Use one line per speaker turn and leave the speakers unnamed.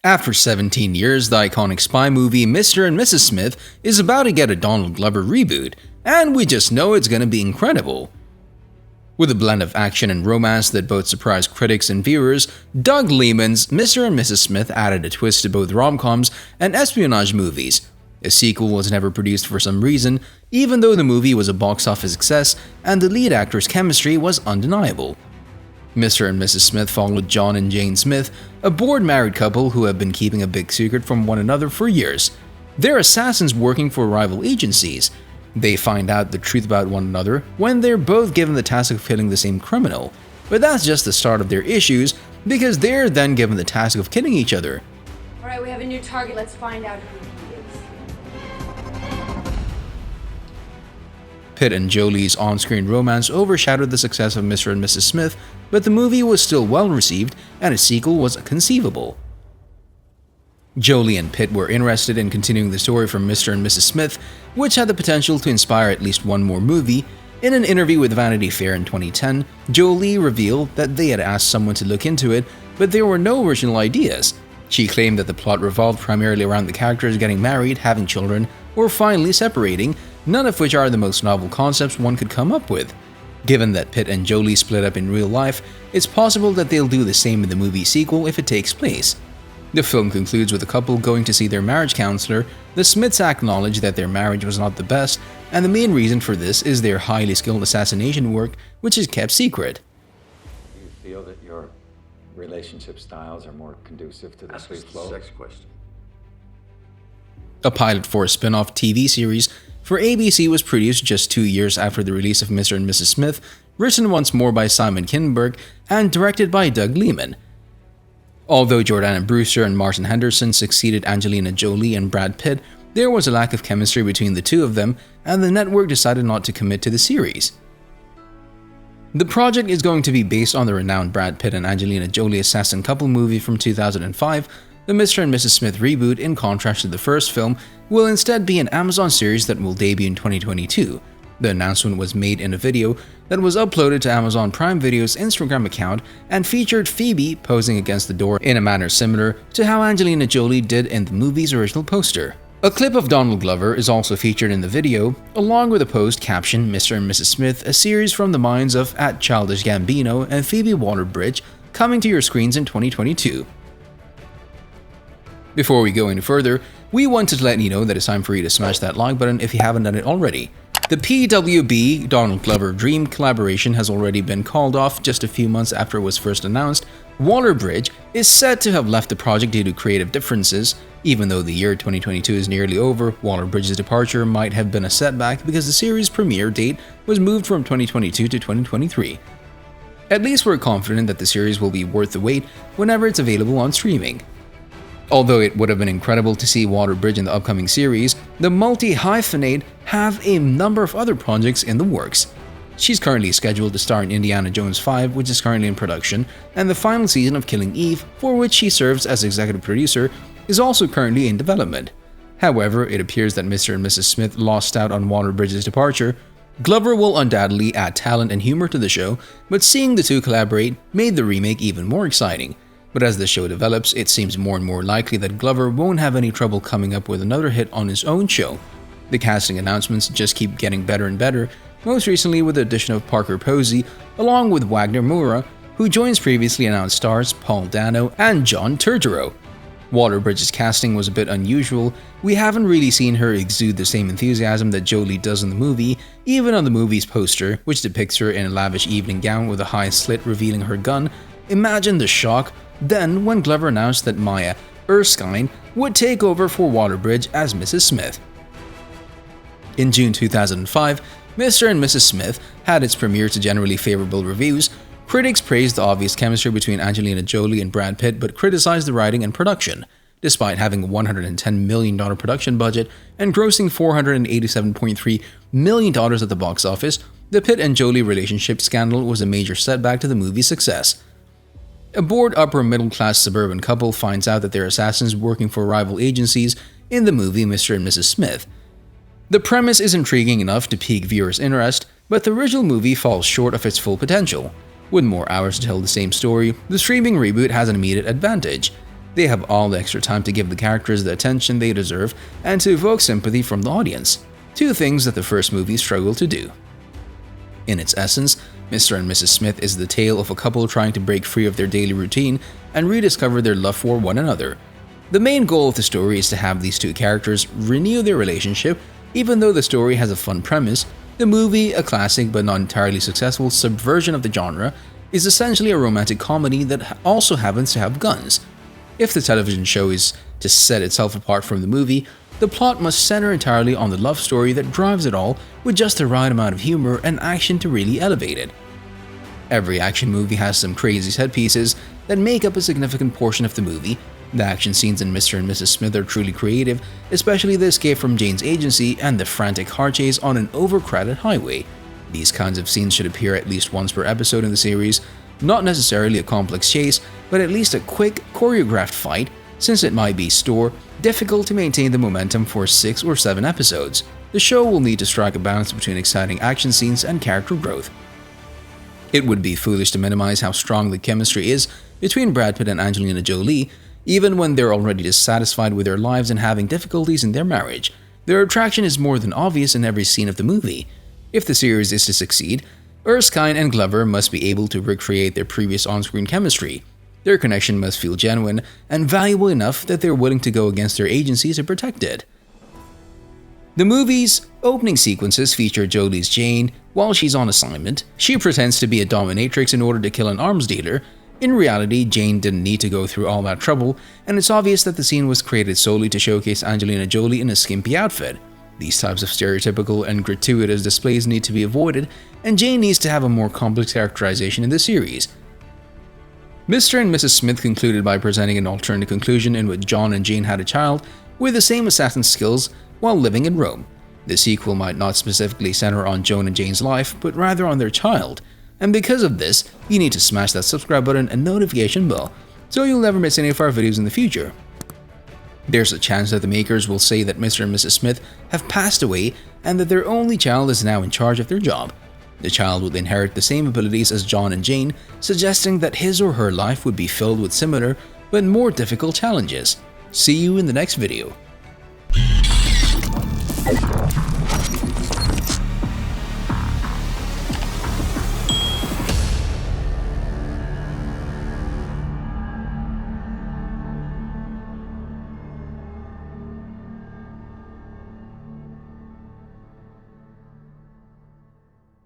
After 17 years, the iconic spy movie Mr. and Mrs. Smith is about to get a Donald Glover reboot, and we just know it's gonna be incredible. With a blend of action and romance that both surprised critics and viewers, Doug Liman's Mr. and Mrs. Smith added a twist to both rom-coms and espionage movies. A sequel was never produced for some reason, even though the movie was a box office success and the lead actor's chemistry was undeniable. Mr. and Mrs. Smith followed John and Jane Smith, a bored married couple who have been keeping a big secret from one another for years. They're assassins working for rival agencies. They find out the truth about one another when they're both given the task of killing the same criminal. But that's just the start of their issues, because they're then given the task of killing each other.
Alright, we have a new target, let's find out who he is.
Pitt and Jolie's on-screen romance overshadowed the success of Mr. and Mrs. Smith, but the movie was still well received and a sequel was conceivable. Jolie and Pitt were interested in continuing the story from Mr. and Mrs. Smith, which had the potential to inspire at least one more movie. In an interview with Vanity Fair in 2010, Jolie revealed that they had asked someone to look into it, but there were no original ideas. She claimed that the plot revolved primarily around the characters getting married, having children, or finally separating, none of which are the most novel concepts one could come up with. Given that Pitt and Jolie split up in real life, it's possible that they'll do the same in the movie sequel if it takes place. The film concludes with the couple going to see their marriage counselor. The Smiths acknowledge that their marriage was not the best, and the main reason for this is their highly skilled assassination work, which is kept secret.
Do you feel that your relationship styles are more conducive to the free flow?
Sex question.
A pilot for a spin-off TV series for ABC was produced just 2 years after the release of Mr. and Mrs. Smith, written once more by Simon Kinberg and directed by Doug Liman. Although Jordana Brewster and Martin Henderson succeeded Angelina Jolie and Brad Pitt, there was a lack of chemistry between the two of them, and the network decided not to commit to the series. The project is going to be based on the renowned Brad Pitt and Angelina Jolie assassin couple movie from 2005. The Mr. and Mrs. Smith reboot, in contrast to the first film, will instead be an Amazon series that will debut in 2022. The announcement was made in a video that was uploaded to Amazon Prime Video's Instagram account and featured Phoebe posing against the door in a manner similar to how Angelina Jolie did in the movie's original poster. A clip of Donald Glover is also featured in the video, along with a post captioned Mr. and Mrs. Smith, a series from the minds of @Childish Gambino and Phoebe Waller-Bridge, coming to your screens in 2022. Before we go any further, we wanted to let you know that it's time for you to smash that like button if you haven't done it already. The PWB Donald Glover Dream collaboration has already been called off just a few months after it was first announced. Waller-Bridge is said to have left the project due to creative differences. Even though the year 2022 is nearly over, Waller-Bridge's departure might have been a setback because the series' premiere date was moved from 2022 to 2023. At least we're confident that the series will be worth the wait whenever it's available on streaming. Although it would have been incredible to see Waller-Bridge in the upcoming series, the multi-hyphenate have a number of other projects in the works. She's currently scheduled to star in Indiana Jones 5, which is currently in production, and the final season of Killing Eve, for which she serves as executive producer, is also currently in development. However, it appears that Mr. and Mrs. Smith lost out on Waller-Bridge's departure. Glover will undoubtedly add talent and humor to the show, but seeing the two collaborate made the remake even more exciting. But as the show develops, it seems more and more likely that Glover won't have any trouble coming up with another hit on his own show. The casting announcements just keep getting better and better, most recently with the addition of Parker Posey, along with Wagner Moura, who joins previously announced stars Paul Dano and John Turturro. Waller-Bridge's casting was a bit unusual. We haven't really seen her exude the same enthusiasm that Jolie does in the movie, even on the movie's poster, which depicts her in a lavish evening gown with a high slit revealing her gun. Imagine the shock then when Glover announced that Maya Erskine would take over for Waller-Bridge as Mrs. Smith. In June 2005, Mr. and Mrs. Smith had its premiere to generally favorable reviews. Critics praised the obvious chemistry between Angelina Jolie and Brad Pitt but criticized the writing and production. Despite having a $110 million production budget and grossing $487.3 million at the box office, the Pitt and Jolie relationship scandal was a major setback to the movie's success. A bored upper-middle-class suburban couple finds out that they're assassins working for rival agencies in the movie Mr. and Mrs. Smith. The premise is intriguing enough to pique viewers' interest, but the original movie falls short of its full potential. With more hours to tell the same story, the streaming reboot has an immediate advantage. They have all the extra time to give the characters the attention they deserve and to evoke sympathy from the audience, two things that the first movie struggled to do. In its essence, Mr. and Mrs. Smith is the tale of a couple trying to break free of their daily routine and rediscover their love for one another. The main goal of the story is to have these two characters renew their relationship. Even though the story has a fun premise, the movie, a classic but not entirely successful subversion of the genre, is essentially a romantic comedy that also happens to have guns. If the television show is to set itself apart from the movie, the plot must center entirely on the love story that drives it all, with just the right amount of humor and action to really elevate it. Every action movie has some crazy set pieces that make up a significant portion of the movie. The action scenes in Mr. and Mrs. Smith are truly creative, especially the escape from Jane's agency and the frantic car chase on an overcrowded highway. These kinds of scenes should appear at least once per episode in the series, not necessarily a complex chase, but at least a quick, choreographed fight, since it might be difficult to maintain the momentum for 6 or 7 episodes. The show will need to strike a balance between exciting action scenes and character growth. It would be foolish to minimize how strong the chemistry is between Brad Pitt and Angelina Jolie, even when they're already dissatisfied with their lives and having difficulties in their marriage. Their attraction is more than obvious in every scene of the movie. If the series is to succeed, Erskine and Glover must be able to recreate their previous on-screen chemistry. Their connection must feel genuine and valuable enough that they're willing to go against their agency to protect it. The movie's opening sequences feature Jolie's Jane. While she's on assignment, she pretends to be a dominatrix in order to kill an arms dealer. In reality, Jane didn't need to go through all that trouble, and it's obvious that the scene was created solely to showcase Angelina Jolie in a skimpy outfit. These types of stereotypical and gratuitous displays need to be avoided, and Jane needs to have a more complex characterization in the series. Mr. and Mrs. Smith concluded by presenting an alternate conclusion in which John and Jane had a child with the same assassin skills while living in Rome. The sequel might not specifically center on Joan and Jane's life, but rather on their child. And because of this, you need to smash that subscribe button and notification bell so you'll never miss any of our videos in the future. There's a chance that the makers will say that Mr. and Mrs. Smith have passed away and that their only child is now in charge of their job. The child would inherit the same abilities as John and Jane, suggesting that his or her life would be filled with similar but more difficult challenges. See you in the next video.